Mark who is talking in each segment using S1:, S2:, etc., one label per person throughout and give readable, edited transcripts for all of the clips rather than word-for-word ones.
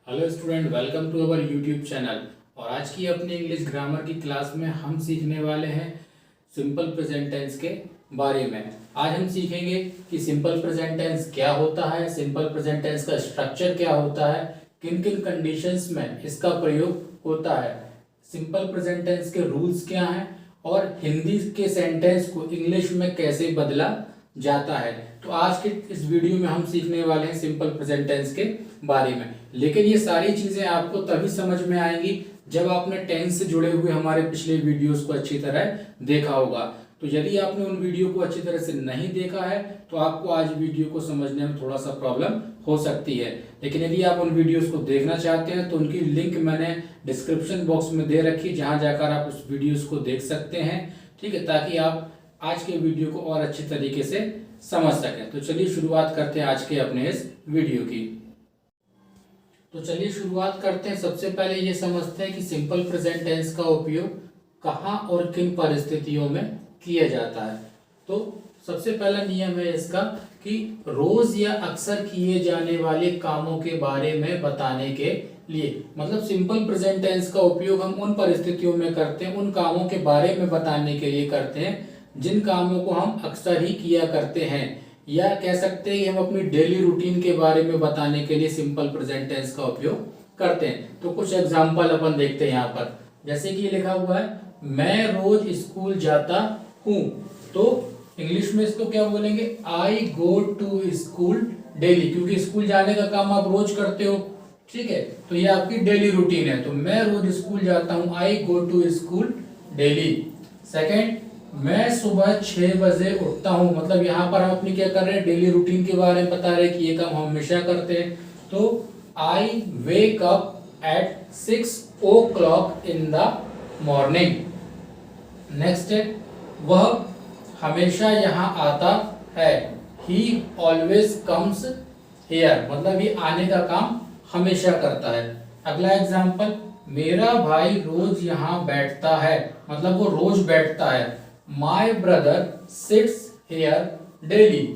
S1: Hello student, welcome to our YouTube channel. और आज की अपनी इंग्लिश ग्रामर की क्लास में हम सीखने वाले हैं सिंपल प्रेजेंट टेंस के बारे में। आज हम सीखेंगे कि सिंपल प्रेजेंट टेंस क्या होता है, सिंपल प्रेजेंट टेंस का स्ट्रक्चर क्या होता है, किन किन कंडीशंस में इसका प्रयोग होता है, सिंपल प्रेजेंट टेंस के रूल्स क्या हैं और हिंदी के सेंटेंस को इंग्लिश में कैसे बदला जाता है। तो आज के इस वीडियो में हम सीखने वाले हैं सिंपल प्रेजेंट टेंस के बारे में। लेकिन ये सारी चीजें आपको तभी समझ में आएंगी जब आपने टेंस से जुड़े हुए हमारे पिछले वीडियोस को अच्छी तरह देखा होगा। तो यदि आपने उन वीडियो को अच्छी तरह से नहीं देखा है तो आपको आज वीडियो को समझने में थोड़ा सा प्रॉब्लम हो सकती है। लेकिन यदि आप उन वीडियोस को देखना चाहते हैं तो उनकी लिंक मैंने डिस्क्रिप्शन बॉक्स में दे रखी, जहां जाकर आप उस वीडियोस को देख सकते हैं। ठीक है, ताकि आप आज के वीडियो को और अच्छी तरीके से समझ सकें। तो चलिए शुरुआत करते हैं आज के अपने इस वीडियो की। तो चलिए शुरुआत करते हैं। सबसे पहले ये समझते हैं कि सिंपल प्रेजेंट टेंस का उपयोग कहाँ और किन परिस्थितियों में किया जाता है। तो सबसे पहला नियम है इसका कि रोज या अक्सर किए जाने वाले कामों के बारे में बताने के लिए, मतलब सिंपल प्रेजेंट टेंस का उपयोग हम उन परिस्थितियों में करते हैं, उन कामों के बारे में बताने के लिए करते हैं जिन कामों को हम अक्सर ही किया करते हैं, या कह सकते हैं कि हम अपनी डेली रूटीन के बारे में बताने के लिए सिंपल प्रेजेंट टेंस का उपयोग करते हैं। तो कुछ एग्जांपल अपन देखते हैं यहाँ पर। जैसे कि ये लिखा हुआ है, मैं रोज स्कूल जाता हूँ। तो इंग्लिश में इसको क्या बोलेंगे? आई गो टू स्कूल डेली, क्योंकि स्कूल जाने का काम आप रोज करते हो। ठीक है, तो ये आपकी डेली रूटीन है। तो मैं रोज स्कूल जाता हूँ, I go to school daily. Second, मैं सुबह 6 बजे उठता हूँ। मतलब यहाँ पर हम अपनी क्या कर रहे हैं? डेली रूटीन के बारे में बता रहे हैं कि ये काम हम हमेशा करते हैं। तो I wake up at 6 o'clock in the morning. Next है, वह हमेशा यहाँ आता है। ही ऑलवेज कम्स हेयर, मतलब ये आने का काम हमेशा करता है। अगला एग्जाम्पल, मेरा भाई रोज यहाँ बैठता है, मतलब वो रोज बैठता है। My brother sits here daily.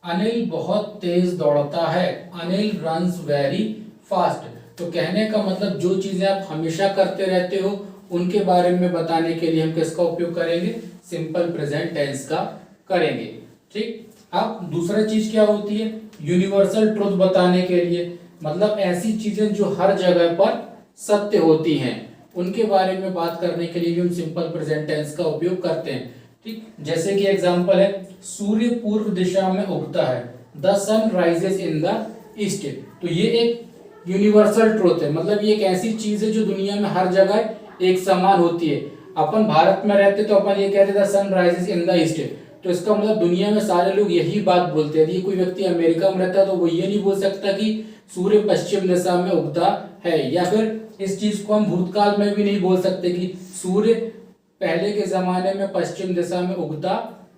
S1: Anil बहुत तेज दौड़ता है। Anil runs very fast. तो कहने का मतलब जो चीजें आप हमेशा करते रहते हो उनके बारे में बताने के लिए हम किसका उपयोग करेंगे? सिंपल प्रेजेंट टेंस का करेंगे। ठीक, अब दूसरा चीज क्या होती है? यूनिवर्सल ट्रुथ बताने के लिए, मतलब ऐसी चीजें जो हर जगह पर सत्य होती हैं उनके बारे में बात करने के लिए भी हम सिंपल प्रेजेंट टेंस का उपयोग करते हैं। ठीक, जैसे कि एग्जांपल है, सूर्य पूर्व दिशा में उगता है। The sun rises in the east. तो ये एक यूनिवर्सल ट्रुथ है, मतलब ये एक ऐसी चीज है जो दुनिया में हर जगह एक समान होती है। अपन भारत में रहते तो अपन ये कहते the sun rises in the east. तो इसका मतलब दुनिया में सारे लोग यही बात बोलते हैं। यदि कोई व्यक्ति अमेरिका में रहता है तो वो ये नहीं बोल सकता कि सूर्य पश्चिम दिशा में उगता है, या फिर इस चीज को हम भूतकाल में भी नहीं बोल सकते कि सूर्य पहले के जमाने में पश्चिम दिशा में उगता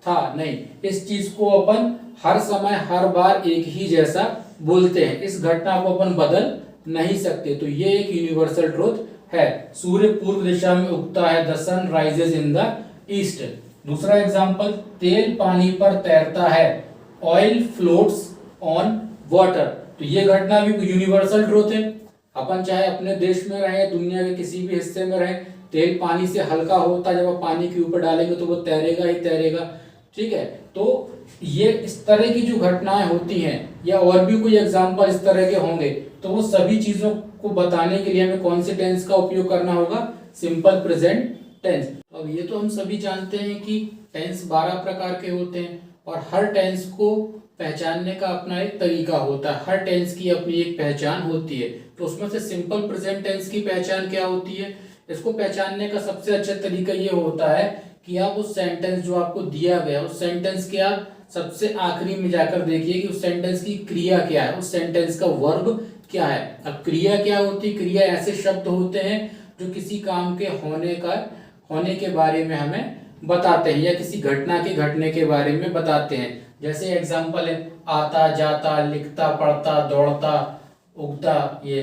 S1: था। नहीं, इस चीज को अपन हर समय हर बार एक ही जैसा बोलते हैं। इस घटना को अपन बदल नहीं सकते। तो ये एक यूनिवर्सल ट्रुथ है, सूर्य पूर्व दिशा में उगता है। The sun rises in the east. दूसरा एग्जांपल, तेल पानी पर तैरता है। Oil floats on water. तो ये घटना भी यूनिवर्सल ट्रुथ है। अपन चाहे अपने देश में रहे, दुनिया के किसी भी हिस्से में रहे, तेल पानी से हल्का होता है। जब आप पानी के ऊपर डालेंगे तो वो तैरेगा ही तैरेगा। ठीक है, तो ये इस तरह की जो घटनाएं होती हैं, या और भी कोई एग्जांपल इस तरह के होंगे, तो वो सभी चीजों को बताने के लिए हमें कौन से टेंस का उपयोग करना होगा? Simple present tense. अब ये तो हम सभी जानते हैं कि टेंस 12 प्रकार के होते हैं और हर टेंस को पहचानने का अपना एक तरीका होता है। हर टेंस की अपनी एक पहचान होती है। तो उसमें से सिंपल प्रेजेंट टेंस की पहचान क्या होती है? इसको पहचानने का सबसे अच्छा तरीका ये होता है कि आप उस सेंटेंस जो आपको दिया गया, उस सेंटेंस के आप सबसे आखिरी में जाकर देखिए कि उस सेंटेंस की क्रिया क्या है, उस सेंटेंस का वर्ब क्या है। अब क्रिया क्या होती है? क्रिया ऐसे शब्द होते हैं जो किसी काम के होने के बारे में हमें बताते हैं, या किसी घटना के घटने के बारे में बताते हैं। जैसे एग्जाम्पल है, आता जाता लिखता पढ़ता दौड़ता उगता। ये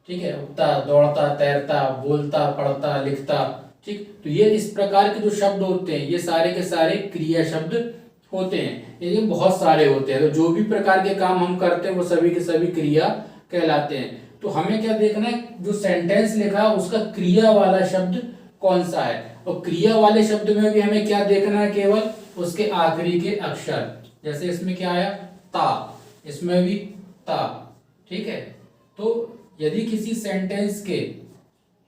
S1: ठीक है, उगता दौड़ता तैरता बोलता पढ़ता लिखता। ठीक, तो ये इस प्रकार के जो शब्द होते हैं ये सारे के सारे क्रिया शब्द होते हैं। ये बहुत सारे होते हैं। तो जो भी प्रकार के काम हम करते हैं वो सभी के सभी क्रिया कहलाते हैं। तो हमें क्या देखना है, जो सेंटेंस लिखा है उसका क्रिया वाला शब्द कौन सा है, और क्रिया वाले शब्द में भी हमें क्या देखना है, केवल उसके आखिरी के अक्षर। जैसे इसमें क्या आया, ता, इसमें भी ता, ठीक है। तो यदि किसी सेंटेंस के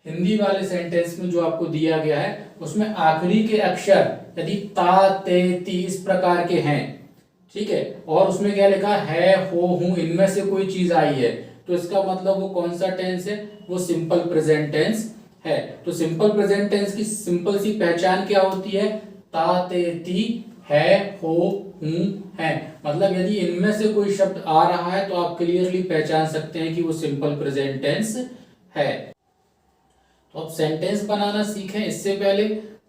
S1: हिंदी वाले सेंटेंस में जो आपको दिया गया है उसमें आखिरी के अक्षर यदि ता, ते, ती इस प्रकार के हैं, ठीक है, और उसमें क्या लिखा है, हो, हूं, इनमें से कोई चीज आई है, तो इसका मतलब वो कौन सा टेंस है, वो सिंपल प्रेजेंट टेंस है। तो सिंपल प्रेजेंट टेंस की सिंपल सी पहचान क्या होती है, ता, ते, ती, है, हो, हूं, है। मतलब यदि इनमें से कोई शब्द आ रहा है तो आप क्लियरली पहचान सकते हैं कि वो सिंपल प्रेजेंट टेंस है। तो अब सेंटेंस बनाना सीखें, इससे पहले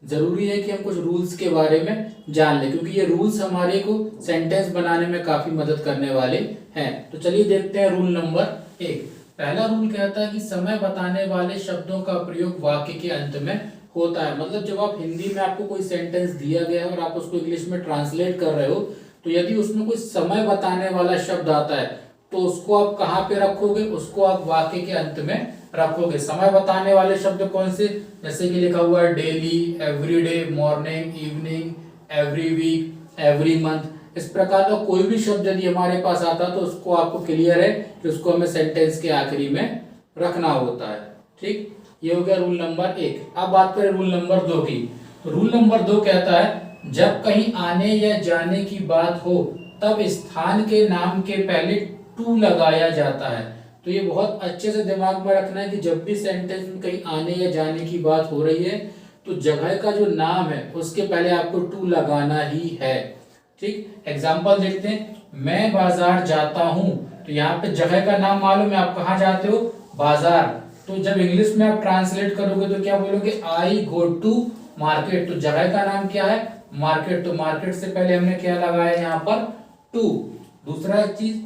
S1: जरूरी है कि हम कुछ रूल्स के बारे में जान लें, क्योंकि ये रूल्स हमारे को सेंटेंस बनाने में काफी मदद करने वाले हैं। तो चलिए देखते हैं रूल नंबर 1। पहला रूल कहता है कि समय बताने वाले शब्दों का प्रयोग वाक्य के अंत में होता है। मतलब जब आप हिंदी में आपको कोई सेंटेंस दिया गया है और आप उसको इंग्लिश में ट्रांसलेट कर रहे हो, तो यदि उसमें कोई समय बताने वाला शब्द आता है तो उसको आप कहाँ पे रखोगे, उसको आप वाक्य के अंत में रखोगे। समय बताने वाले शब्द कौन से, जैसे कि लिखा हुआ है daily, everyday, morning, evening, every week, every month, इस प्रकार का कोई भी शब्द यदि हमारे पास आता तो उसको आपको क्लियर है कि उसको हमें सेंटेंस के आखिरी में रखना होता है। ठीक, ये हो गया रूल नंबर 1। अब बात करें रूल नंबर 2 की। तो रूल नंबर 2 कहता है जब कहीं आने या जाने की बात हो तब स्थान के नाम के पहले टू लगाया जाता है। तो ये बहुत अच्छे से दिमाग में रखना है कि जब भी सेंटेंस में कहीं आने या जाने की बात हो रही है तो जगह का जो नाम है उसके पहले आपको टू लगाना ही है। ठीक, एग्जाम्पल देखते हैं, मैं बाजार जाता हूं, तो यहाँ पे जगह का नाम मालूम है, आप कहाँ जाते हो, बाजार। तो जब इंग्लिश में आप ट्रांसलेट करोगे तो क्या बोलोगे, आई गो टू मार्केट। तो जगह का नाम क्या है, मार्केट। तो मार्केट से पहले हमने क्या लगाया यहाँ पर, टू। दूसरा चीज,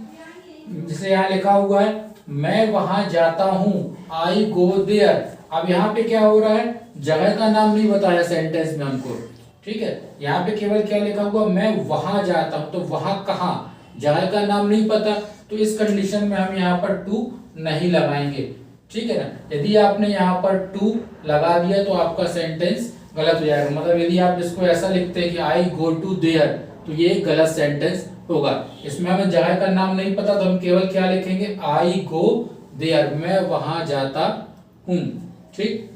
S1: जिसे यहाँ लिखा हुआ है मैं वहां जाता हूं, आई गो देयर। अब यहाँ पे क्या हो रहा है, जगह का नाम नहीं बताया सेंटेंस में हमको, ठीक है। यहाँ पे केवल क्या लिखा हुआ, मैं वहां जाता हूं, तो वहां कहाँ, जगह का नाम नहीं पता, तो इस कंडीशन में हम यहाँ पर टू नहीं लगाएंगे, ठीक है ना। यदि आपने यहाँ पर टू लगा दिया तो आपका सेंटेंस गलत हो जाएगा। मतलब यदि आप इसको ऐसा लिखते हैं कि आई गो टू देयर, तो ये गलत सेंटेंस होगा। इसमें हमें जगह का नाम नहीं पता तो हम केवल क्या लिखेंगे, आई गो देयर, मैं वहां जाता हूं। ठीक,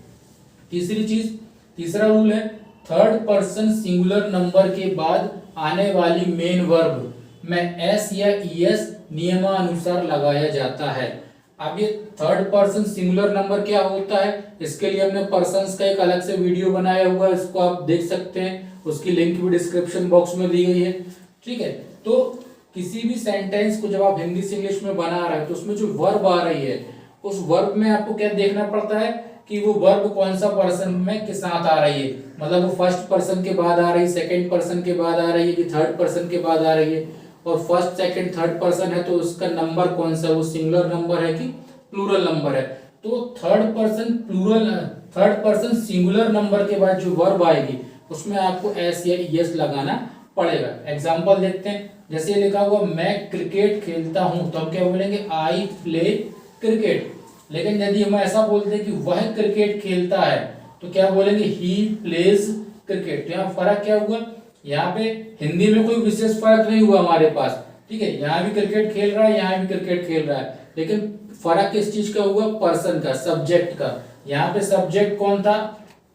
S1: तीसरी चीज, तीसरा रूल है थर्ड पर्सन सिंगुलर नंबर के बाद आने वाली मेन वर्ब में एस या ईएस नियमानुसार लगाया जाता है। अब ये थर्ड पर्सन सिंगुलर नंबर क्या होता है, इसके लिए हमने पर्सन्स का एक अलग से वीडियो बनाया हुआ है, इसको आप देख सकते हैं, उसकी लिंक भी डिस्क्रिप्शन बॉक्स में दी गई है। ठीक है, तो किसी भी सेंटेंस को जब आप हिंदी से इंग्लिश में बना रहे हैं तो उसमें जो वर्ब आ रही है उस वर्ब में आपको क्या देखना पड़ता है कि वो वर्ब कौन सा पर्सन में के साथ आ रही है। मतलब वो फर्स्ट पर्सन के बाद आ रही है, सेकंड पर्सन के बाद आ रही है, कि थर्ड पर्सन के बाद आ रही है, और फर्स्ट सेकंड थर्ड पर्सन है तो उसका नंबर कौन सा, वो सिंगुलर नंबर है कि प्लूरल नंबर है। तो थर्ड पर्सन सिंगुलर नंबर के बाद जो वर्ब आएगी उसमें आपको एस या ईएस लगाना पड़ेगा। एग्जाम्पल देखते हैं, जैसे लिखा हुआ मैं क्रिकेट खेलता हूं, तो हम क्या बोलेंगे, आई प्ले क्रिकेट। लेकिन यदि हम ऐसा बोलते हैं कि वह क्रिकेट खेलता है तो क्या बोलेंगे, ही प्लेज क्रिकेट। तो यहाँ फर्क क्या हुआ, यहाँ पे हिंदी में कोई विशेष फर्क नहीं हुआ हमारे पास, ठीक है, यहाँ भी क्रिकेट खेल रहा है, यहाँ भी क्रिकेट खेल रहा है, लेकिन फर्क किस चीज का हुआ, पर्सन का, सब्जेक्ट का। यहाँ पे सब्जेक्ट कौन था,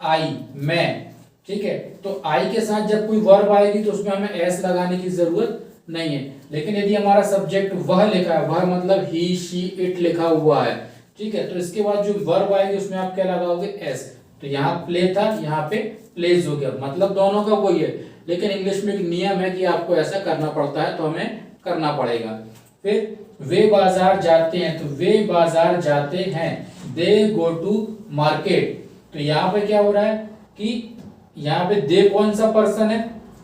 S1: आई, मैं, ठीक है। तो आई के साथ जब कोई वर्ब आएगी तो उसमें हमें एस लगाने की जरूरत नहीं है। लेकिन यदि हमारा सब्जेक्ट वह लिखा है, वह मतलब ही, शी, इट लिखा हुआ है, ठीक है, तो इसके बाद जो वर्ब आएगी उसमें आप क्या लगाओगे, एस। तो यहाँ प्ले था, यहाँ पे प्लेज हो गया, मतलब दोनों का वही है। लेकिन इंग्लिश में एक नियम है कि आपको ऐसा करना पड़ता है, तो हमें करना पड़ेगा। फिर वे बाजार जाते हैं, तो वे बाजार जाते हैं, दे गो टू मार्केट। तो यहाँ पे क्या हो रहा है कि यहाँ पे दे कौन सा पर्सन है,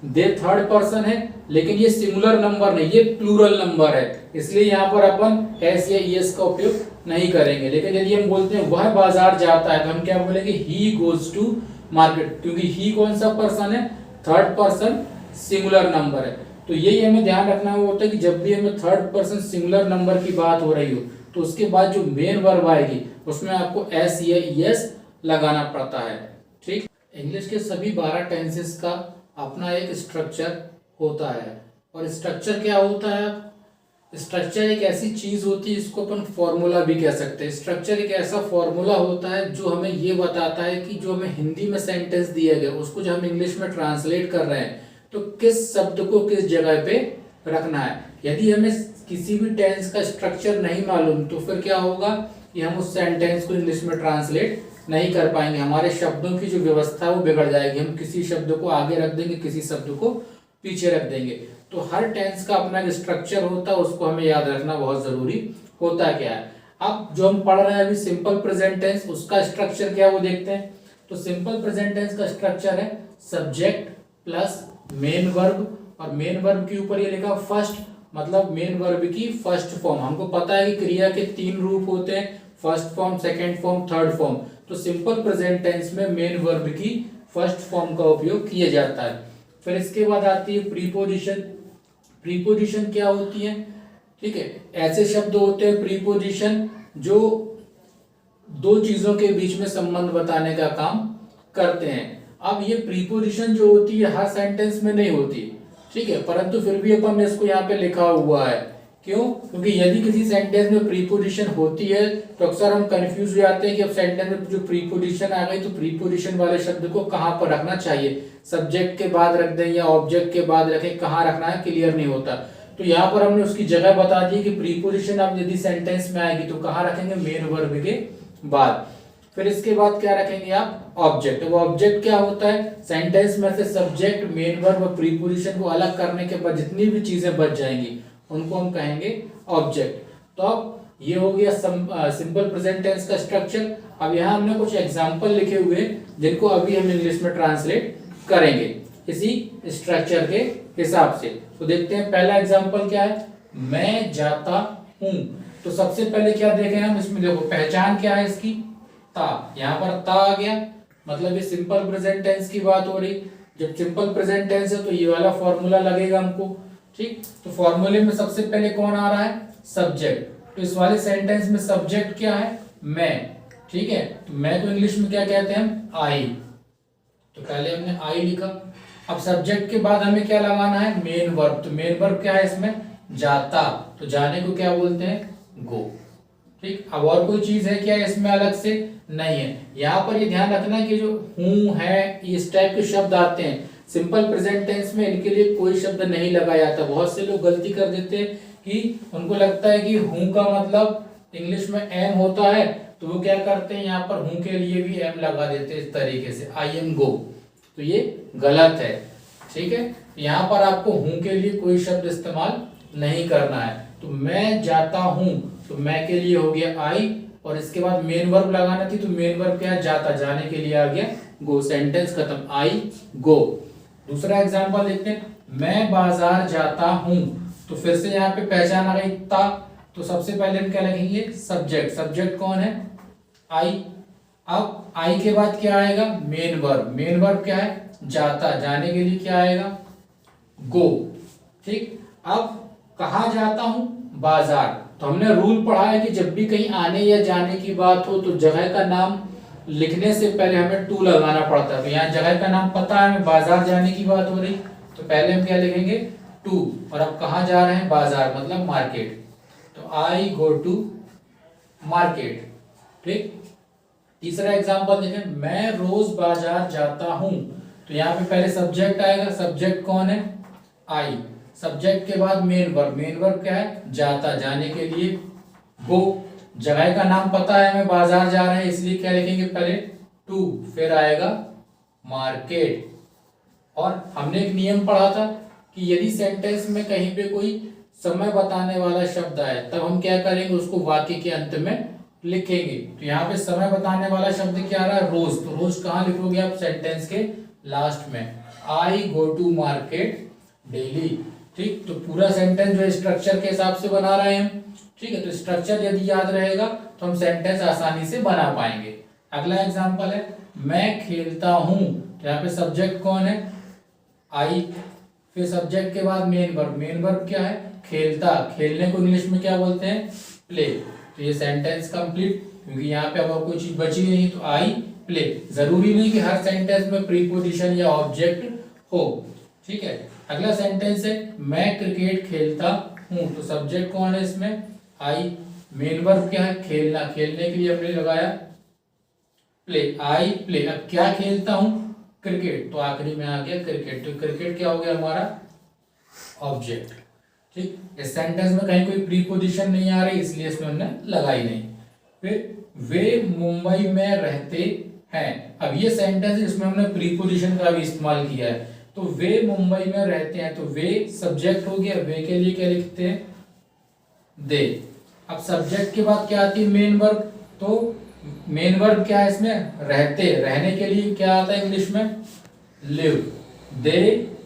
S1: दे थर्ड पर्सन है, लेकिन ये सिंगुलर नंबर नहीं, ये प्लूरल नंबर है, इसलिए यहाँ पर अपन एस या ईएस का उपयोग नहीं करेंगे। लेकिन यदि हम बोलते हैं वह बाजार जाता है तो हम क्या बोलेंगे, ही गोज टू मार्केट, क्योंकि ही कौन सा पर्सन है, थर्ड पर्सन सिंगुलर नंबर है। तो यही हमें ध्यान रखना होता है कि जब भी हमें थर्ड पर्सन सिंगुलर नंबर की बात हो रही हो तो उसके बाद जो मेन वर्ब आएगी उसमें आपको एस या ईएस लगाना पड़ता है। ठीक, इंग्लिश के सभी 12 टेंसेस का अपना एक स्ट्रक्चर होता है। और स्ट्रक्चर क्या होता है? स्ट्रक्चर एक ऐसी चीज होती है, इसको अपन फॉर्मूला भी कह सकते हैं। स्ट्रक्चर एक ऐसा फॉर्मूला होता है जो हमें ये बताता है कि जो हमें हिंदी में सेंटेंस दिया गया उसको जो हम इंग्लिश में ट्रांसलेट कर रहे हैं तो किस शब्द को किस जगह पे रखना है। यदि हमें किसी भी टेंस का स्ट्रक्चर नहीं मालूम तो फिर क्या होगा कि हम उस सेंटेंस को इंग्लिश में ट्रांसलेट नहीं कर पाएंगे, हमारे शब्दों की जो व्यवस्था है वो बिगड़ जाएगी। हम किसी शब्द को आगे रख देंगे, किसी शब्द को पीछे रख देंगे। तो हर टेंस का अपना एक स्ट्रक्चर होता है, उसको हमें याद रखना बहुत जरूरी होता क्या है। अब जो हम पढ़ रहे हैं अभी सिंपल प्रेजेंट टेंस, उसका स्ट्रक्चर क्या है वो देखते हैं। तो सिंपल प्रेजेंट टेंस का स्ट्रक्चर है सब्जेक्ट प्लस मेन वर्ब, और मेन वर्ब के ऊपर ये लिखा फर्स्ट, मतलब मेन वर्ब की फर्स्ट फॉर्म। हमको पता है कि क्रिया के 3 रूप होते हैं, first form, second form, third form. तो सिंपल प्रेजेंट टेंस में मेन वर्ब की फर्स्ट फॉर्म का उपयोग किया जाता है। फिर इसके बाद आती है प्रीपोजिशन। प्रीपोजिशन क्या होती है? ठीक है, ऐसे शब्द होते हैं प्रीपोजिशन जो दो चीजों के बीच में संबंध बताने का काम करते हैं। अब ये प्रीपोजिशन जो होती है हर सेंटेंस में नहीं होती, ठीक है, परंतु फिर भी अपन ने इसको यहाँ पे लिखा हुआ है। क्यों? क्योंकि यदि किसी सेंटेंस में प्रीपोजिशन होती है तो अक्सर हम कंफ्यूज हो जाते हैं कि अब सेंटेंस में जो प्रीपोजिशन आ गई तो प्रीपोजिशन वाले शब्द को कहाँ पर रखना चाहिए, सब्जेक्ट के बाद रख दें या ऑब्जेक्ट के बाद रखें, कहाँ रखना है क्लियर नहीं होता। तो यहाँ पर हमने उसकी जगह बता दी कि प्रीपोजिशन अब यदि सेंटेंस में आएगी तो कहाँ रखेंगे, मेन वर्ब के बाद। फिर इसके बाद क्या रखेंगे आप, ऑब्जेक्ट। वो ऑब्जेक्ट क्या होता है, सेंटेंस में से सब्जेक्ट, मेन वर्ब और प्रीपोजिशन को अलग करने के बाद जितनी भी चीजें बच जाएंगी उनको हम कहेंगे ऑब्जेक्ट। तो अब ये हो गया सिंपल प्रेजेंट टेंस का स्ट्रक्चर। अब यहाँ हमने कुछ एग्जांपल लिखे हुए हैं जिनको अभी हम इंग्लिश में ट्रांसलेट करेंगे इसी स्ट्रक्चर के हिसाब से। तो देखते हैं पहला एग्जांपल क्या है, मैं जाता हूं। तो सबसे पहले क्या देखें हम इसमें, देखो पहचान क्या है इसकी, ता। यहाँ पर ता आ गया, मतलब ये सिंपल प्रेजेंट टेंस की बात हो रही। जब सिंपल प्रेजेंट टेंस है तो ये वाला फॉर्मूला लगेगा हमको। ठीक, तो फॉर्मूले में सबसे पहले कौन आ रहा है, सब्जेक्ट। तो इस वाले सेंटेंस में सब्जेक्ट क्या है, मैं। ठीक है, तो मैं को इंग्लिश में क्या कहते हैं हम, आई। तो पहले हमने आई लिखा। अब सब्जेक्ट के बाद हमें क्या लगाना है, मेन वर्ब। तो मेन वर्ब क्या है इसमें, जाता। तो जाने को क्या बोलते हैं, गो। ठीक, अब और कोई चीज है क्या इसमें अलग से, नहीं है। यहाँ पर ये ध्यान रखना कि जो हूं है इस टाइप के शब्द आते हैं सिंपल प्रेजेंट टेंस में, इनके लिए कोई शब्द नहीं लगाया जाता। बहुत से लोग गलती कर देते हैं कि उनको लगता है कि हूं का मतलब इंग्लिश में एम होता है, तो वो क्या करते हैं यहाँ पर हूं के लिए भी एम लगा देते हैं इस तरीके से, आई एम गो। तो ये गलत है। ठीक है, यहाँ पर आपको हूं के लिए कोई शब्द इस्तेमाल नहीं करना है। तो मैं जाता हूं, तो मैं के लिए हो गया आई, और इसके बाद मेन वर्ब लगाना थी, तो मेन वर्ब क्या है, जाता। जाने के लिए आ गया गो। सेंटेंस खत्म, आई गो। दूसरा एग्जांपल देखते हैं, मैं बाजार जाता हूं। तो फिर से यहाँ पे पहचान आ गई, ता। तो सबसे पहले हम क्या लिखेंगे, सब्जेक्ट। सब्जेक्ट कौन है, आई। अब आई के बाद क्या आएगा, मेन वर्ब। मेन वर्ब क्या है, जाता। जाने के लिए क्या आएगा, गो। ठीक, अब कहा जाता हूं, बाजार। तो हमने रूल पढ़ा है कि जब भी कहीं आने या जाने की बात हो तो जगह का नाम लिखने से पहले हमें टू लगाना पड़ता है। तो यहाँ जगह का नाम पता है, हमें बाजार जाने की बात हो रही, तो पहले हम क्या लिखेंगे, टू। और अब कहाँ जा रहे हैं, बाजार, मतलब मार्केट। तो आई गो टू मार्केट। ठीक, तीसरा एग्जांपल देखें, मैं रोज बाजार जाता हूं। तो यहाँ पे पहले सब्जेक्ट आएगा। सब्जेक्ट कौन है, आई। सब्जेक्ट के बाद मेन वर्ब। मेन वर्ब क्या है, जाता। जाने के लिए गो। जगह का नाम पता है हमें, बाजार जा रहे हैं, इसलिए क्या लिखेंगे, पहले टू, फिर आएगा मार्केट। और हमने एक नियम पढ़ा था कि यदि सेंटेंस में कहीं पे कोई समय बताने वाला शब्द आए तब हम क्या करेंगे, उसको वाक्य के अंत में लिखेंगे। तो यहाँ पे समय बताने वाला शब्द क्या आ रहा है, रोज। तो रोज कहाँ लिखोगे आप, सेंटेंस के लास्ट में, आई गो टू मार्केट डेली। ठीक, तो पूरा सेंटेंस जो स्ट्रक्चर के हिसाब से बना रहे हैं हम। ठीक है, तो स्ट्रक्चर यदि याद रहेगा तो हम सेंटेंस आसानी से बना पाएंगे। अगला एग्जांपल है, मैं खेलता हूं। तो यहाँ पे सब्जेक्ट कौन है, आई। फिर सब्जेक्ट के बाद मेन वर्ब। मेन वर्ब क्या है, खेलता। खेलने को इंग्लिश में क्या बोलते हैं, प्ले। तो ये सेंटेंस कंप्लीट, क्योंकि यहाँ पे अब कोई चीज बची नहीं, तो आई प्ले। जरूरी नहीं कि हर सेंटेंस में प्रीपोजिशन या ऑब्जेक्ट हो, ठीक है। अगला सेंटेंस है मैं क्रिकेट खेलता हूँ, तो सब्जेक्ट कौन है इसमें, आई। मेन वर्ब क्या है, खेलना, खेलने के लिए हमने लगाया प्ले, आई प्ले। अब क्या खेलता हूँ, क्रिकेट, तो आखिरी में आ गया क्रिकेट, तो क्रिकेट क्या हो गया हमारा ऑब्जेक्ट, ठीक। इस सेंटेंस में कहीं कोई प्रीपोजिशन नहीं आ रही, इसलिए इसमें हमने लगाई नहीं। फिर वे मुंबई में रहते हैं, अब ये सेंटेंस इसमें हमने प्रीपोजिशन का भी इस्तेमाल किया है, तो वे मुंबई में रहते हैं, तो वे सब्जेक्ट हो गया, वे के लिए क्या लिखते हैं, दे। अब सब्जेक्ट के बाद क्या आती है, मेन वर्ब, तो मेन वर्ब क्या है इसमें, रहते, रहने के लिए क्या आता है इंग्लिश में, लिव, दे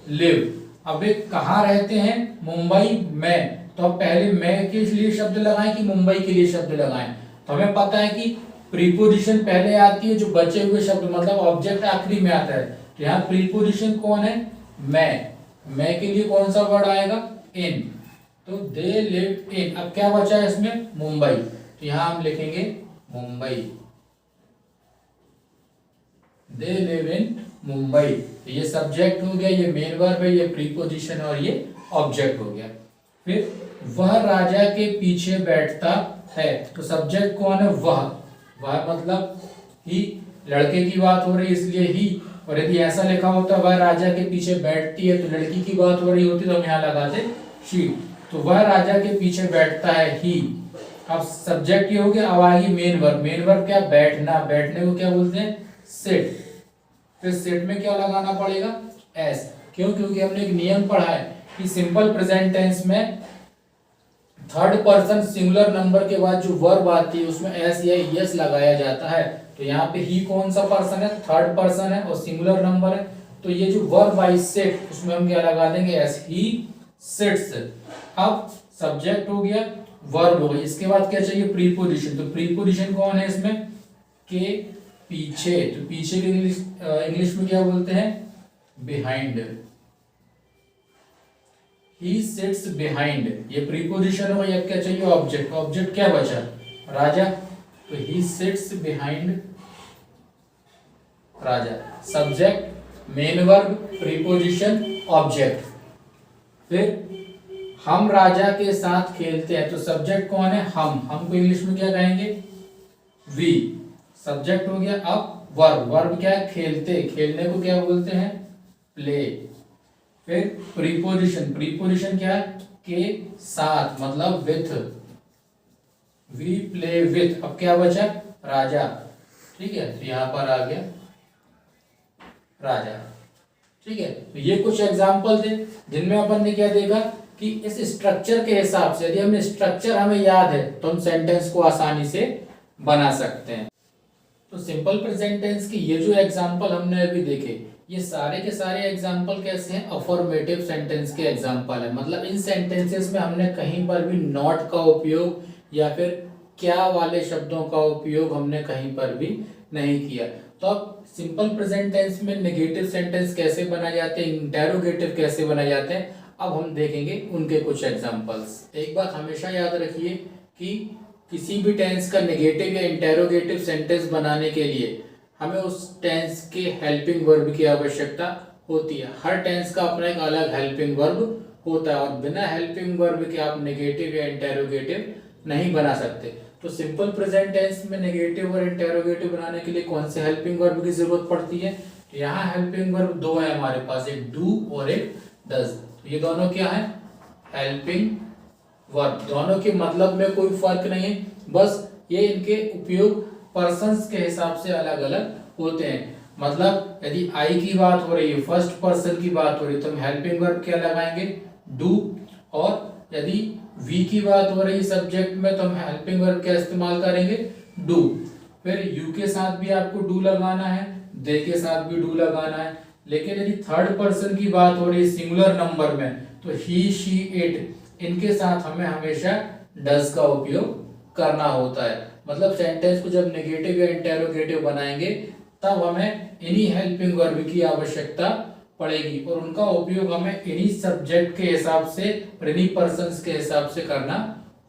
S1: लिव। अब वे कहाँ रहते हैं, मुंबई में, तो अब पहले मैं के लिए शब्द लगाएं कि मुंबई के लिए शब्द लगाएं, तो हमें पता है कि प्रीपोजिशन पहले आती है, जो बचे हुए शब्द मतलब ऑब्जेक्ट आखिरी में आता है, तो यहाँ प्रीपोजिशन कौन है, मैं के लिए कौन सा वर्ड आएगा, इन, तो दे लिव इन। अब क्या बचा है इसमें, मुंबई, तो यहाँ हम लिखेंगे Mumbai, they live in Mumbai. ये सब्जेक्ट हो गया, ये मेन वर्ब है, ये प्रीपोजिशन और ये ऑब्जेक्ट हो गया। फिर वह राजा के पीछे बैठता है, तो सब्जेक्ट कौन है, वह मतलब ही, लड़के की बात हो रही है इसलिए ही, और यदि ऐसा लिखा होता वह राजा के पीछे बैठती है, तो लड़की की बात हो रही होती, तो हम यहाँ लगाते शी, तो वह राजा के पीछे बैठता है ही। अब सब्जेक्ट ये हो गया, अब आएगी मेन वर्ब, मेन वर्ब क्या, बैठना, बैठने को क्या बोलते हैं, सिट। फिर सिट में क्या लगाना पड़ेगा, एस, क्यों, क्योंकि हमने एक नियम पढ़ा है कि सिंपल प्रेजेंट टेंस में थर्ड पर्सन सिंगुलर नंबर के बाद जो वर्ब आती है उसमें एस या यस लगाया जाता है, तो यहाँ पे ही कौन सा पर्सन है, थर्ड पर्सन है और सिंगुलर नंबर है, तो ये जो वर्ब आई सिट, उसमें हम क्या लगा देंगे, एस, ही सिट्स। अब सब्जेक्ट हो गया, वर्ब हो गया, इसके बाद क्या चाहिए, प्रीपोजिशन, तो प्रीपोजिशन कौन है इसमें, के पीछे, तो पीछे के इंग्लिश में क्या बोलते हैं, बिहाइंड, ही सिट्स बिहाइंड, ये प्रीपोजिशन हो गया। अब क्या चाहिए, ऑब्जेक्ट, ऑब्जेक्ट क्या बचा, राजा, तो he sits behind Raja, subject main verb preposition object. फिर हम राजा के साथ खेलते हैं, तो सब्जेक्ट कौन है, हमको इंग्लिश में क्या कहेंगे, वी, सब्जेक्ट हो गया। अब वर्ब, वर्ब क्या है, खेलते, खेलने को क्या बोलते हैं, प्ले। फिर प्रीपोजिशन, प्रीपोजिशन क्या है, के साथ मतलब विथ, वी प्ले विथ। अब क्या बचा, राजा, ठीक है, तो यहां पर आ गया राजा, ठीक है। तो ये कुछ एग्जाम्पल थे जिनमें अपन ने क्या देखा कि इस स्ट्रक्चर के हिसाब से, यदि हमें स्ट्रक्चर हमें याद है तो हम सेंटेंस को आसानी से बना सकते हैं। तो सिंपल प्रेजेंट टेंस की ये जो एग्जाम्पल हमने अभी देखे, ये सारे के सारे एग्जाम्पल कैसे हैं, अफर्मेटिव सेंटेंस के एग्जाम्पल है, मतलब इन सेंटेंसेस में हमने कहीं पर भी नॉट का उपयोग या फिर क्या वाले शब्दों का उपयोग हमने कहीं पर भी नहीं किया। तो अब सिंपल प्रेजेंट टेंस में नेगेटिव सेंटेंस कैसे बनाए जाते हैं, इंटेरोगेटिव कैसे बनाए जाते हैं, अब हम देखेंगे उनके कुछ एग्जाम्पल्स। एक बात हमेशा याद रखिए कि किसी भी टेंस का नेगेटिव या इंटेरोगेटिव सेंटेंस बनाने के लिए हमें उस टेंस के हेल्पिंग वर्ब की आवश्यकता होती है। हर टेंस का अपना एक अलग हेल्पिंग वर्ब होता है और बिना हेल्पिंग वर्ब के आप नेगेटिव या इंटेरोगेटिव नहीं बना सकते। तो सिंपल प्रेजेंट टेंस में नेगेटिव और इंटेरोगेटिव बनाने के लिए कौन से हेल्पिंग वर्ब की जरूरत पड़ती है, तो यहाँ हेल्पिंग वर्ब दो है हमारे पास, एक डू और एक डज। तो ये दोनों क्या है, हेल्पिंग वर्ब, दोनों के मतलब में कोई फर्क नहीं है, बस ये इनके उपयोग पर्सन्स के हिसाब से अलग अलग होते हैं। मतलब यदि आई की बात हो रही है, फर्स्ट पर्सन की बात हो रही है, तो हम हेल्पिंग वर्ब क्या लगाएंगे, डू, और यदि वी की बात हो रही है सब्जेक्ट में, तो हम हेल्पिंग वर्ब क्या इस्तेमाल करेंगे, डू। फिर यू के साथ भी आपको डू लगाना है, दे के साथ भी डू लगाना है। लेकिन यदि थर्ड पर्सन की बात हो रही है सिंगुलर नंबर में, तो ही, शी, इट, इनके साथ हमें हमेशा डज का उपयोग करना होता है। मतलब सेंटेंस को जब नेगेटिव या इंटेरोगेटिव बनाएंगे तब हमें इन्हीं हेल्पिंग वर्ब की आवश्यकता पड़ेगी और उनका उपयोग हमें इन्हीं सब्जेक्ट के हिसाब से और इन्हीं पर्सन्स के हिसाब से करना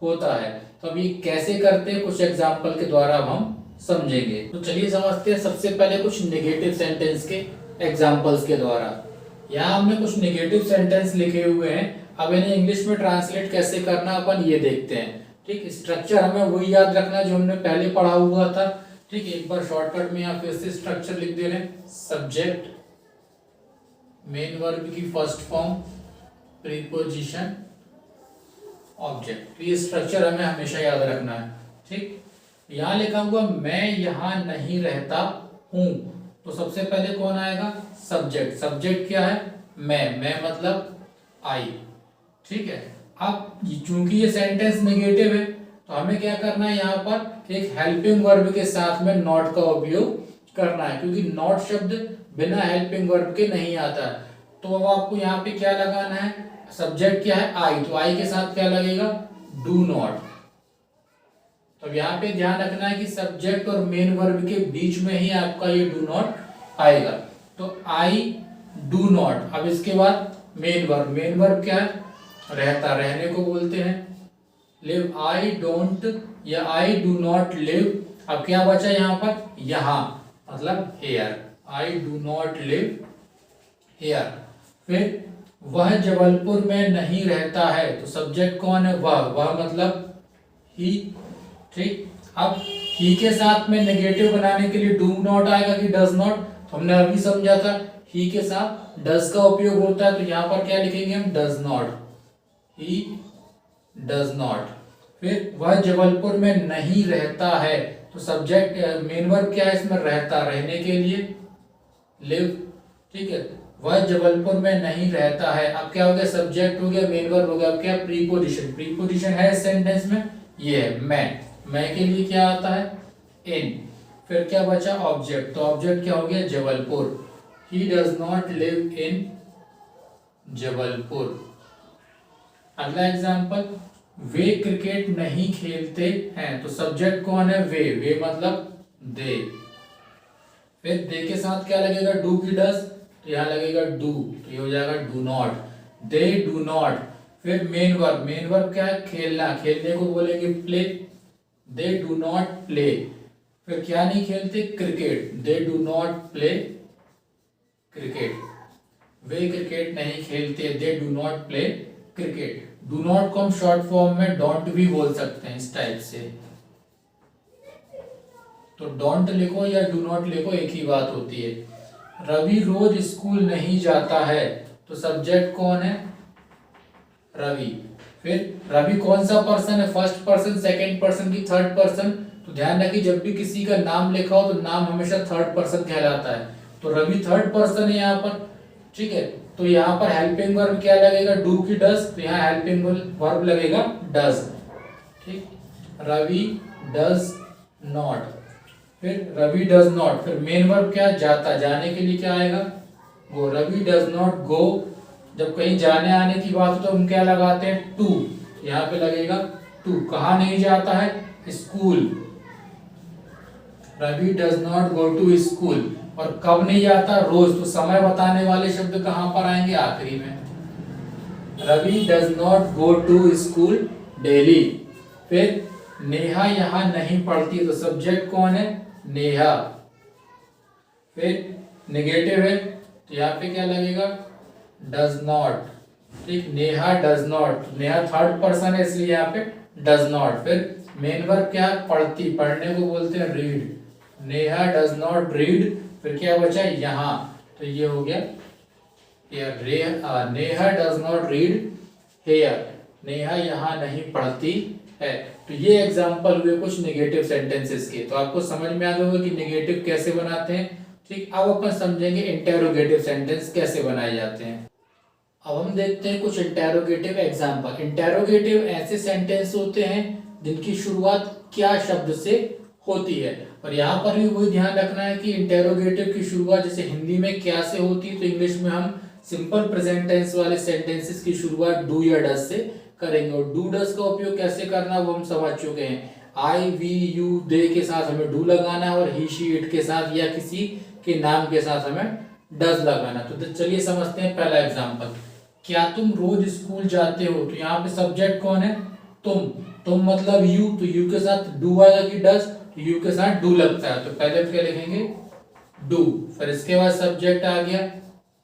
S1: होता है। तो अब ये कैसे करते हैं कुछ एग्जाम्पल के द्वारा अब हम समझेंगे। तो चलिए समझते हैं सबसे पहले कुछ नेगेटिव सेंटेंस के एग्जाम्पल्स के द्वारा। यहाँ हमने कुछ नेगेटिव सेंटेंस लिखे हुए हैं, अब इन्हें इंग्लिश में ट्रांसलेट कैसे करना अपन ये देखते हैं। ठीक, स्ट्रक्चर हमें वही याद रखना जो हमने पहले पढ़ा हुआ था। ठीक, एक बार शॉर्टकट में यहाँ फिर से स्ट्रक्चर लिख दे रहे हैं। सब्जेक्ट, मेन वर्ब की फर्स्ट फॉर्म, प्रीपोजिशन, ऑब्जेक्ट। ये स्ट्रक्चर हमें हमेशा याद रखना है। ठीक, यहाँ लिखा हुआ मैं यहाँ नहीं रहता हूँ, तो सबसे पहले कौन आएगा? सब्जेक्ट। सब्जेक्ट क्या है? मैं मतलब आई। ठीक है, अब चूंकि ये सेंटेंस नेगेटिव है तो हमें क्या करना है, यहाँ पर एक हेल्पिंग वर्ब के साथ में नॉट का उपयोग करना है, क्योंकि नॉट शब्द बिना हेल्पिंग वर्ब के नहीं आता है। तो अब आपको यहाँ पे क्या लगाना है? सब्जेक्ट क्या है? आई, तो आई के साथ क्या लगेगा? Do not. तो यहाँ पे ध्यान रखना है कि सब्जेक्ट और मेन वर्ब के बीच में ही आपका ये डू नॉट आएगा। तो आई डू नॉट। अब इसके बाद मेन वर्ब। मेन वर्ब क्या है? रहता, रहने को बोलते हैं। लिव, आई डोंट या आई डू नॉट लिव। अब क्या बचा यहाँ पर? यहाँ मतलब here. I do not live here. फिर वह जबलपुर में नहीं रहता है, तो सब्जेक्ट कौन है? वह मतलब ही। ठीक, अब ही के साथ में नेगेटिव बनाने के लिए डू नॉट आएगा कि डज नॉट? तो हमने अभी समझा था ही के साथ डज का उपयोग होता है, तो यहां पर क्या लिखेंगे हम? Does not. He does not. फिर वह जबलपुर में नहीं रहता है, तो सब्जेक्ट मेन वर्ब क्या है इसमें? रहता, रहने के लिए लिव। ठीक है, वह जबलपुर में नहीं रहता है। अब क्या हो गया? सब्जेक्ट हो गया, मेन वर्ब हो गया। अब क्या? प्रीपोजिशन। प्रीपोजिशन है इस सेंटेंस में, ये है मैं के लिए क्या आता है? इन। फिर क्या बचा? ऑब्जेक्ट। तो ऑब्जेक्ट क्या हो गया? Jabalpur. He does not live in Jabalpur. अगला एग्जाम्पल, वे क्रिकेट नहीं खेलते हैं, तो सब्जेक्ट कौन है? वे मतलब दे। फिर दे के साथ क्या लगेगा? डू की डज, तो यहाँ लगेगा डू, तो ये हो जाएगा do not. They do not. फिर मेन वर्ब। मेन वर्ब क्या है? खेलना, खेलने को बोलेंगे play. They do not play. फिर क्या नहीं खेलते? Cricket. They do not play cricket. Way cricket नहीं खेलते, they do not play cricket. Do not को हम शॉर्ट फॉर्म में डोंट भी बोल सकते हैं इस टाइप से। तो डोंट लिखो या डू नॉट लिखो, एक ही बात होती है। रवि रोज स्कूल नहीं जाता है, तो सब्जेक्ट कौन है? रवि। फिर रवि कौन सा पर्सन है? फर्स्ट पर्सन, सेकंड पर्सन की थर्ड पर्सन? तो ध्यान रखिए जब भी किसी का नाम लिखा हो तो नाम हमेशा थर्ड पर्सन कहलाता है। तो रवि थर्ड पर्सन है यहाँ पर। ठीक है, तो यहाँ पर हेल्पिंग वर्ब क्या लगेगा? डू की डज, तो यहाँ हेल्पिंग वर्ब लगेगा डज। ठीक, रवि डज नॉट। फिर रवि डज नॉट। फिर मेन वर्ब क्या? जाता, जाने के लिए क्या आएगा? Go. Ravi does not go. जब कहीं जाने आने की बात हो तो हम क्या लगाते हैं? टू, यहाँ पे लगेगा टू। कहाँ नहीं जाता है? School. Ravi does not go to school. और कब नहीं जाता? रोज। तो समय बताने वाले शब्द कहाँ पर आएंगे? आखिरी में। Ravi does not go to school daily. फिर नेहा यहाँ नहीं पढ़ती, तो सब्जेक्ट कौन है? नेहा। फिर नेगेटिव है तो यहाँ पे क्या लगेगा? Does not. ठीक, Neha does not. Neha third person है इसलिए यहाँ पे डज नॉट। फिर मेन वर्ब क्या? पढ़ती, पढ़ने को बोलते हैं read. Neha does not read. फिर क्या बचा? यहाँ, तो ये हो गया here. Neha does not read here. Neha यहाँ नहीं पढ़ती है। तो ये एग्जाम्पल हुए कुछ नेगेटिव सेंटेंसेस के। तो आपको समझ में आ गया होगा कि नेगेटिव कैसे बनाते हैं। ठीक, अब अपन समझेंगे इंटेरोगेटिव सेंटेंस कैसे बनाए जाते हैं। अब हम देखते हैं कुछ इंटेरोगेटिव एग्जाम्पल। इंटेरोगेटिव ऐसे सेंटेंस होते हैं जिनकी शुरुआत क्या शब्द से होती है। और यहाँ पर भी वही ध्यान रखना है कि इंटेरोगेटिव की शुरुआत जैसे हिंदी में क्या से होती है, तो इंग्लिश में हम सिंपल प्रेजेंट टेंस वाले सेंटेंसेस की शुरुआत डू या डज से करेंगे। और डू डज का उपयोग कैसे करना वो हम समझ चुके हैं। आई, वी, यू, दे के साथ हमें डू लगाना है, और ही, शी, इट के साथ या किसी के नाम के साथ हमें डज लगाना। तो चलिए समझते हैं पहला एग्जाम्पल। क्या तुम रोज स्कूल जाते हो? तो यहाँ पे सब्जेक्ट कौन है? तुम मतलब यू, तो यू के साथ डू आएगा कि डज, तो यू के साथ डू लगता है, तो पहले क्या लिखेंगे डू। फिर इसके बाद सब्जेक्ट आ गया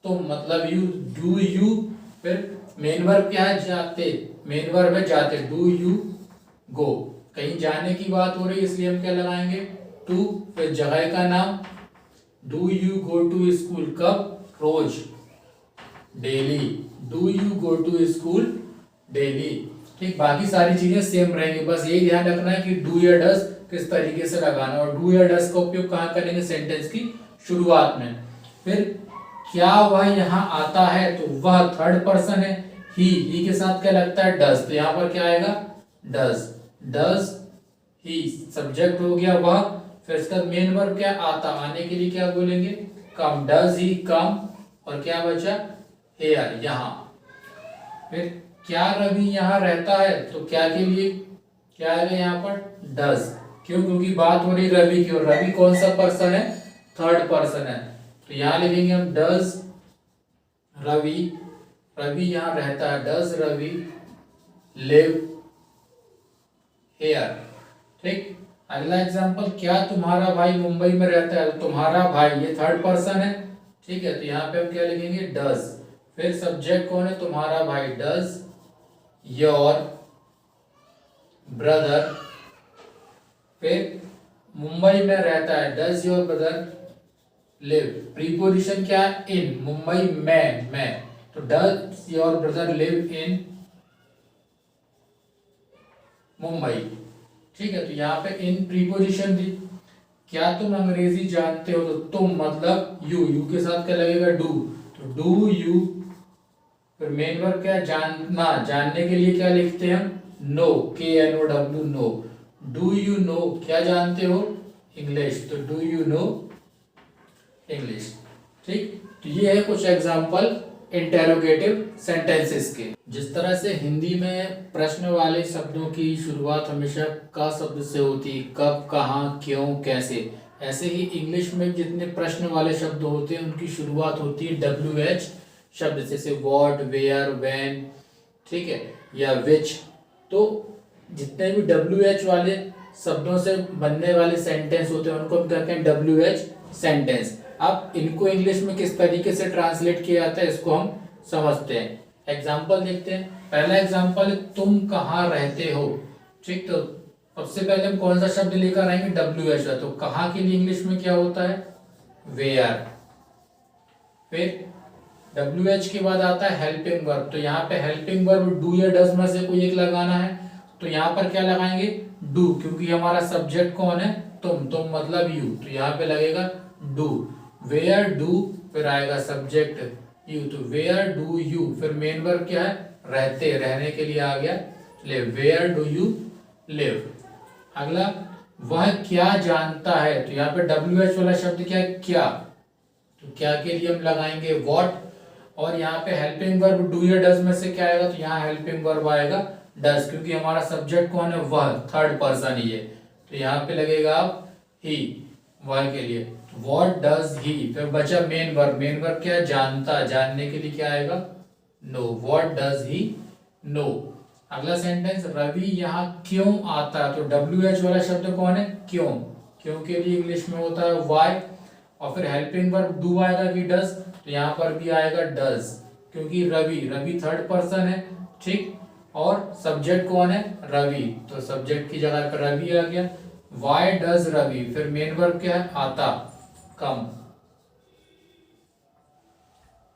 S1: तुम मतलब यू, डू यू, फिर मेन वर्ब क्या है जाते, मेन वर्ब है जाते, डू यू गो, कहीं जाने की बात हो रही है इसलिए हम क्या लगाएंगे टू। फिर जगह का नाम do you go to school, कब, रोज, daily, do you go to school daily. ठीक, बाकी सारी चीजें सेम रहेंगी, बस यही ध्यान रखना है कि डू या डज किस तरीके से लगाना, और डू या डज का उपयोग कहाँ करेंगे, सेंटेंस की शुरुआत में। फिर क्या वह यहाँ आता है, तो वह थर्ड पर्सन है, ही के साथ क्या लगता है डज, तो यहाँ पर क्या आएगा डज, डज ही सब्जेक्ट हो गया वह। फिर इसका मेन वर्ब क्या आता, आने के लिए क्या बोलेंगे कम, डज ही कम, और क्या बचा हेयर यहाँ। फिर क्या रवि यहाँ रहता है, तो क्या के लिए क्या आएगा यहाँ पर डज, क्यों, क्योंकि बात हो रही रवि की, और रवि कौन सा पर्सन है, थर्ड पर्सन है, तो यहाँ लिखेंगे हम डज रवि, रवि यहाँ रहता है, डज रवि लिव हेयर। ठीक, अगला एग्जांपल, क्या तुम्हारा भाई मुंबई में रहता है, तुम्हारा भाई ये थर्ड पर्सन है, ठीक है, तो यहाँ पे हम क्या लिखेंगे डज। फिर सब्जेक्ट कौन है, तुम्हारा भाई, डज योर ब्रदर, फिर मुंबई में रहता है, does your brother live, preposition क्या है इन, मुंबई में, तो does your brother live in Mumbai. ठीक है, तो यहाँ पे इन प्रीपोजिशन दी। क्या तुम अंग्रेजी जानते हो, तो तुम मतलब यू के साथ क्या लगेगा डू, तो डू यू। फिर मेन वर्ब क्या है जानना, जानने के लिए क्या लिखते हैं हम know, KNOW know, do you know क्या जानते हो इंग्लिश, तो डू यू नो इंग्लिश। ठीक, तो ये है कुछ एग्जांपल इंटेरोगेटिव सेंटेंसेस के। जिस तरह से हिंदी में प्रश्न वाले शब्दों की शुरुआत हमेशा का शब्द से होती है, कब, कहाँ, क्यों, कैसे, ऐसे ही इंग्लिश में जितने प्रश्न वाले शब्द होते हैं उनकी शुरुआत होती है WH शब्द, जैसे व्हाट, वेयर, व्हेन, ठीक है, या विच। तो जितने भी WH वाले शब्दों से बनने वाले सेंटेंस होते हैं उनको हम कहते हैं WH सेंटेंस। अब इनको इंग्लिश में किस तरीके से ट्रांसलेट किया जाता है इसको हम समझते हैं। एग्जाम्पल देखते हैं। पहला एग्जाम्पल, तुम कहाँ रहते हो। ठीक, तो सबसे पहले हम कौन सा शब्द लेकर आएंगे WH, तो कहाँ के लिए इंग्लिश में क्या होता है वेयर। फिर WH के बाद आता है हेल्पिंग वर्ब, तो यहाँ पे हेल्पिंग वर्ब डू या डज में से कोई एक लगाना है, तो यहाँ पर क्या लगाएंगे डू, क्योंकि हमारा सब्जेक्ट कौन है तुम मतलब यू, तो यहाँ पे लगेगा डू। वेयर डू, फिर आएगा सब्जेक्ट यू, तो वेयर डू यू। फिर मेन वर्ब क्या है रहते, रहने के लिए आ गया live, where do you live. अगला, वह क्या जानता है, तो यहाँ पे WH वाला शब्द क्या है क्या, तो क्या के लिए हम लगाएंगे व्हाट। और यहाँ पे हेल्पिंग वर्ब डू या डज में से क्या आएगा, तो यहाँ हेल्पिंग वर्ब आएगा डज, क्योंकि हमारा सब्जेक्ट कौन है वह, थर्ड पर्सन ही है, तो यहाँ पे लगेगा आप ही, वह के लिए व्हाट डज ही। फिर बचा मेन वर्ब, मेन वर्ब क्या है जानता, जानने के लिए क्या आएगा know, what does he know. अगला सेंटेंस, रवि यहाँ क्यों आता है, तो WH वाला शब्द कौन है क्यों, क्यों के लिए इंग्लिश में होता है वाई। और फिर हेल्पिंग वर्ब डू आएगा कि डज, तो यहाँ पर भी आएगा डज, क्योंकि रवि थर्ड पर्सन है, ठीक, और सब्जेक्ट कौन है रवि, तो सब्जेक्ट की जगह पर रवि आ गया। वाई डज रवि, फिर मेन वर्ब क्या है आता, come,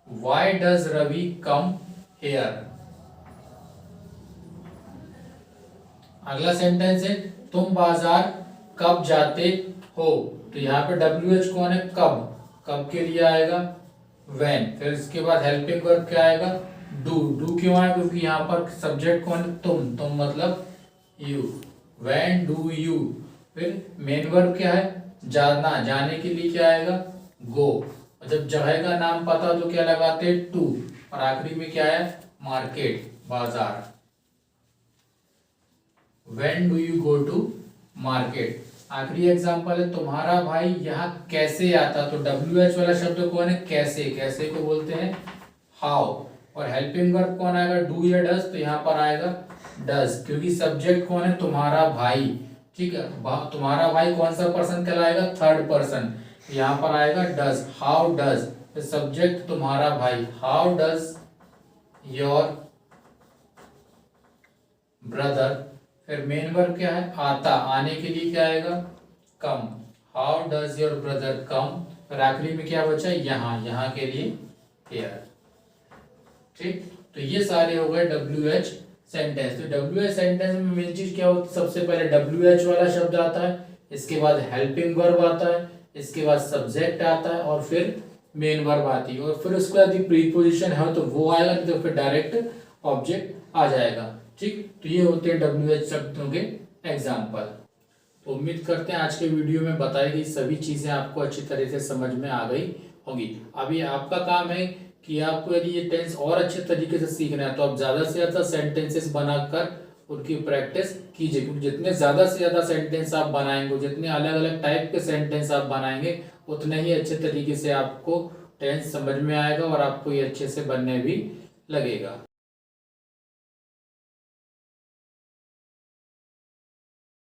S1: why does Ravi come here. अगला सेंटेंस है, तुम बाजार कब जाते हो, तो यहाँ पे WH कौन है कब, कब के लिए आएगा when। फिर इसके बाद हेल्पिंग वर्ब क्या आएगा डू क्यों आएगा, क्योंकि यहाँ पर सब्जेक्ट कौन है तुम मतलब यू, when do you। फिर मेन वर्ब क्या है जाना, जाने के लिए क्या आएगा गो, और जब जगह का नाम पता तो क्या लगाते हैं टू, और आखिरी में क्या है मार्केट, बाजार। When do you go to market। आखिरी एग्जांपल है, तुम्हारा भाई यहाँ कैसे आता, तो WH वाला शब्द कौन है कैसे, कैसे को बोलते हैं हाउ। और हेल्पिंग वर्ब कौन आएगा डू या डज, तो यहाँ पर आएगा डज, क्योंकि सब्जेक्ट कौन है, तुम्हारा भाई, ठीक है। तुम्हारा भाई कौन सा पर्सन कहलाएगा, थर्ड पर्सन, यहाँ पर आएगा डज। हाउ डज, सब्जेक्ट तुम्हारा भाई, हाउ डज योर ब्रदर, फिर मेन वर्ब क्या है, आता, आने के लिए क्या आएगा, कम। हाउ डज योर ब्रदर कम, फिर आखिरी में क्या बचा, यहाँ के लिए हियर, ठीक। तो ये सारे हो गए WH सेंटेंस। तो WH सेंटेंस में मेन चीज क्या होती है, सबसे पहले WH वाला शब्द आता है, इसके बाद हेल्पिंग वर्ब आता है, इसके बाद सब्जेक्ट आता है, और फिर मेन वर्ब आती है, और फिर उसके बाद प्रीपोजिशन है तो वो आएगा, नहीं तो फिर डायरेक्ट ऑब्जेक्ट आ जाएगा, ठीक। तो ये होते हैं WH शब्दों के एग्जाम्पल। तो उम्मीद करते हैं आज के वीडियो में बताई गई सभी चीजें आपको अच्छी तरह से समझ में आ गई होंगी। अभी आपका काम है कि आपको यदि ये टेंस और अच्छे तरीके से सीखना है तो आप ज़्यादा से ज़्यादा सेंटेंसेस बनाकर उनकी प्रैक्टिस कीजिए, क्योंकि जितने ज़्यादा से ज़्यादा सेंटेंस आप बनाएंगे, जितने अलग अलग टाइप के सेंटेंस आप बनाएंगे, उतने ही अच्छे तरीके से आपको टेंस समझ में आएगा और आपको ये अच्छे से बनने भी लगेगा।